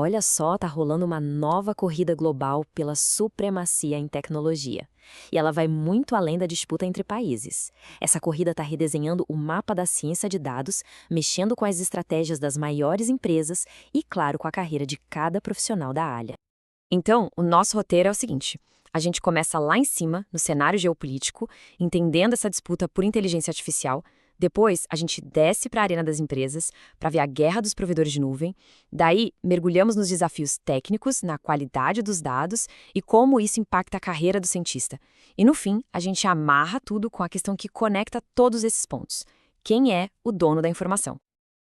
Olha só, tá rolando uma nova corrida global pela supremacia em tecnologia. E ela vai muito além da disputa entre países. Essa corrida está redesenhando o mapa da ciência de dados, mexendo com as estratégias das maiores empresas e, claro, com a carreira de cada profissional da área. Então, o nosso roteiro é o seguinte: a gente começa lá em cima, no cenário geopolítico, entendendo essa disputa por inteligência artificial. Depois, a gente desce para a arena das empresas, para ver a guerra dos provedores de nuvem. Daí, mergulhamos nos desafios técnicos, na qualidade dos dados e como isso impacta a carreira do cientista. E no fim, a gente amarra tudo com a questão que conecta todos esses pontos: quem é o dono da informação?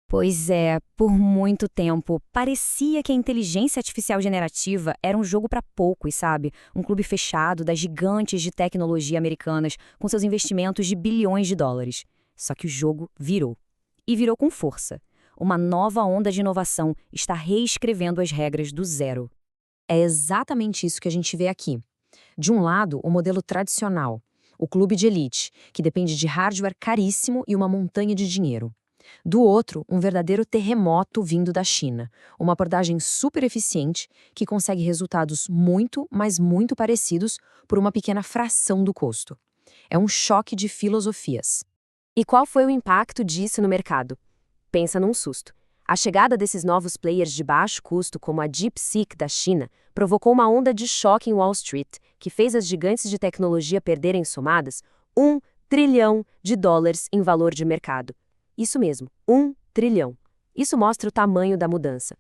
Pois é, por muito tempo, parecia que a inteligência artificial generativa era um jogo para poucos, sabe? Um clube fechado das gigantes de tecnologia americanas com seus investimentos de bilhões de dólares. Só que o jogo virou. E virou com força. Uma nova onda de inovação está reescrevendo as regras do zero. É exatamente isso que a gente vê aqui. De um lado, o modelo tradicional, o clube de elite, que depende de hardware caríssimo e uma montanha de dinheiro. Do outro, um verdadeiro terremoto vindo da China, uma abordagem super eficiente que consegue resultados muito, mas muito parecidos por uma pequena fração do custo. É um choque de filosofias. E qual foi o impacto disso no mercado? Pensa num susto. A chegada desses novos players de baixo custo, como a DeepSeek da China, provocou uma onda de choque em Wall Street, que fez as gigantes de tecnologia perderem somadas US$ 1 trilhão em valor de mercado. Isso mesmo, 1 trilhão. Isso mostra o tamanho da mudança.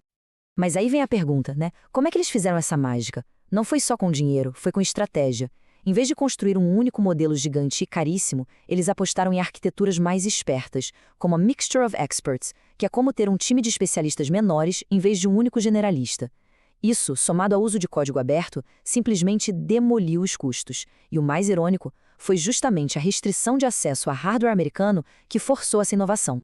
Mas aí vem a pergunta, né? Como é que eles fizeram essa mágica? Não foi só com dinheiro, foi com estratégia. Em vez de construir um único modelo gigante e caríssimo, eles apostaram em arquiteturas mais espertas, como a Mixture of Experts, que é como ter um time de especialistas menores em vez de um único generalista. Isso, somado ao uso de código aberto, simplesmente demoliu os custos. E o mais irônico foi justamente a restrição de acesso a hardware americano que forçou essa inovação.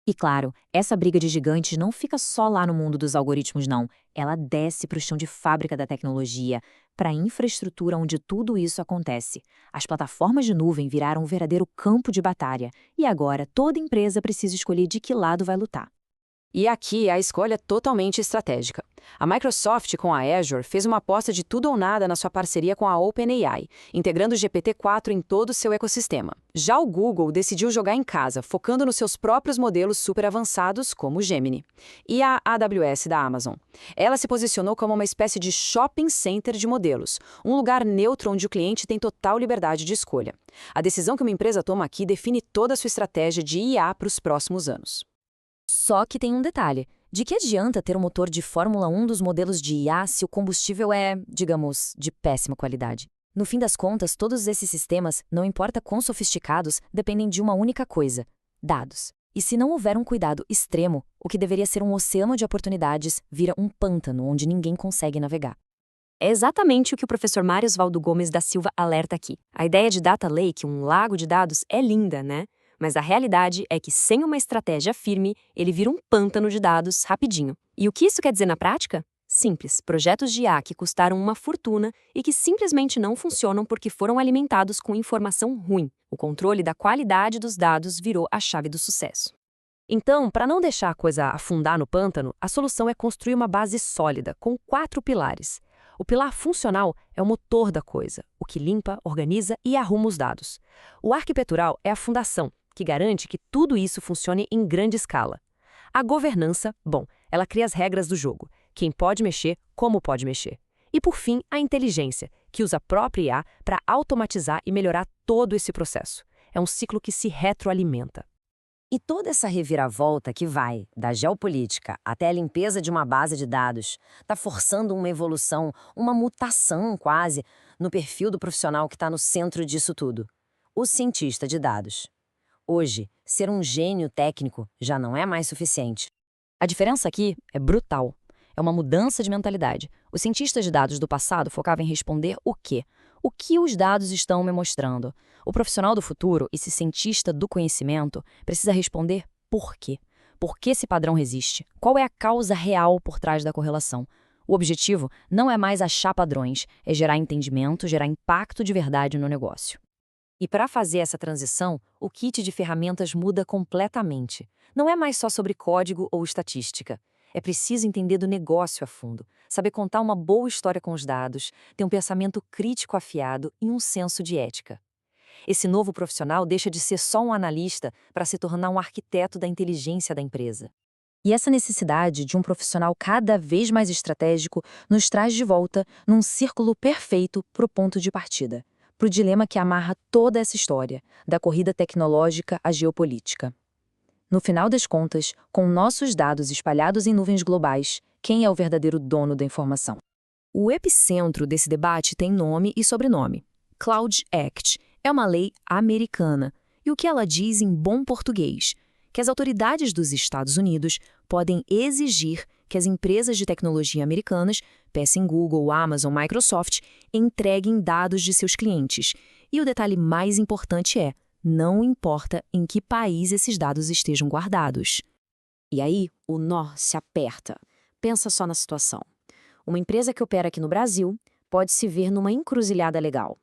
E claro, essa briga de gigantes não fica só lá no mundo dos algoritmos, não. Ela desce para o chão de fábrica da tecnologia, para a infraestrutura onde tudo isso acontece. As plataformas de nuvem viraram um verdadeiro campo de batalha, e agora toda empresa precisa escolher de que lado vai lutar. E aqui a escolha é totalmente estratégica. A Microsoft, com a Azure, fez uma aposta de tudo ou nada na sua parceria com a OpenAI, integrando o GPT-4 em todo o seu ecossistema. Já o Google decidiu jogar em casa, focando nos seus próprios modelos super avançados, como o Gemini. E a AWS da Amazon. Ela se posicionou como uma espécie de shopping center de modelos, um lugar neutro onde o cliente tem total liberdade de escolha. A decisão que uma empresa toma aqui define toda a sua estratégia de IA para os próximos anos. Só que tem um detalhe. De que adianta ter um motor de Fórmula 1 dos modelos de IA se o combustível é, digamos, de péssima qualidade? No fim das contas, todos esses sistemas, não importa quão sofisticados, dependem de uma única coisa: dados. E se não houver um cuidado extremo, o que deveria ser um oceano de oportunidades vira um pântano onde ninguém consegue navegar. É exatamente o que o professor Mário Osvaldo Gomes da Silva alerta aqui. A ideia de data lake, um lago de dados, é linda, né? Mas a realidade é que sem uma estratégia firme, ele vira um pântano de dados rapidinho. E o que isso quer dizer na prática? Simples, projetos de IA que custaram uma fortuna e que simplesmente não funcionam porque foram alimentados com informação ruim. O controle da qualidade dos dados virou a chave do sucesso. Então, para não deixar a coisa afundar no pântano, a solução é construir uma base sólida, com 4 pilares. O pilar funcional é o motor da coisa, o que limpa, organiza e arruma os dados. O arquitetural é a fundação, que garante que tudo isso funcione em grande escala. A governança, bom, ela cria as regras do jogo, quem pode mexer, como pode mexer. E por fim, a inteligência, que usa a própria IA para automatizar e melhorar todo esse processo. É um ciclo que se retroalimenta. E toda essa reviravolta que vai da geopolítica até a limpeza de uma base de dados está forçando uma evolução, uma mutação quase, no perfil do profissional que está no centro disso tudo: o cientista de dados. Hoje, ser um gênio técnico já não é mais suficiente. A diferença aqui é brutal. É uma mudança de mentalidade. Os cientistas de dados do passado focavam em responder o quê? O que os dados estão me mostrando? O profissional do futuro, esse cientista do conhecimento, precisa responder por quê? Por que esse padrão resiste? Qual é a causa real por trás da correlação? O objetivo não é mais achar padrões, é gerar entendimento, gerar impacto de verdade no negócio. E para fazer essa transição, o kit de ferramentas muda completamente. Não é mais só sobre código ou estatística. É preciso entender do negócio a fundo, saber contar uma boa história com os dados, ter um pensamento crítico afiado e um senso de ética. Esse novo profissional deixa de ser só um analista para se tornar um arquiteto da inteligência da empresa. E essa necessidade de um profissional cada vez mais estratégico nos traz de volta num círculo perfeito para o ponto de partida, para o dilema que amarra toda essa história, da corrida tecnológica à geopolítica. No final das contas, com nossos dados espalhados em nuvens globais, quem é o verdadeiro dono da informação? O epicentro desse debate tem nome e sobrenome. Cloud Act é uma lei americana, e o que ela diz em bom português? Que as autoridades dos Estados Unidos podem exigir que as empresas de tecnologia americanas, pensem em Google, Amazon, Microsoft, entreguem dados de seus clientes. E o detalhe mais importante é, não importa em que país esses dados estejam guardados. E aí, o nó se aperta. Pensa só na situação. Uma empresa que opera aqui no Brasil pode se ver numa encruzilhada legal.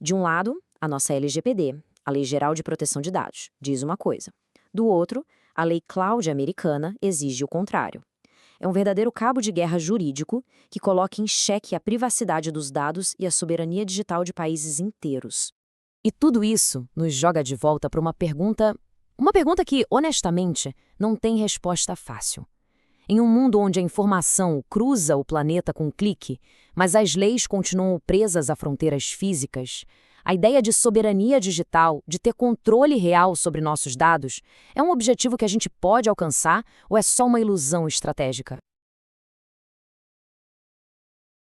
De um lado, a nossa LGPD, a Lei Geral de Proteção de Dados, diz uma coisa. Do outro, a Lei Cloud americana exige o contrário. É um verdadeiro cabo de guerra jurídico que coloca em xeque a privacidade dos dados e a soberania digital de países inteiros. E tudo isso nos joga de volta para uma pergunta que, honestamente, não tem resposta fácil. Em um mundo onde a informação cruza o planeta com um clique, mas as leis continuam presas a fronteiras físicas, a ideia de soberania digital, de ter controle real sobre nossos dados, é um objetivo que a gente pode alcançar ou é só uma ilusão estratégica?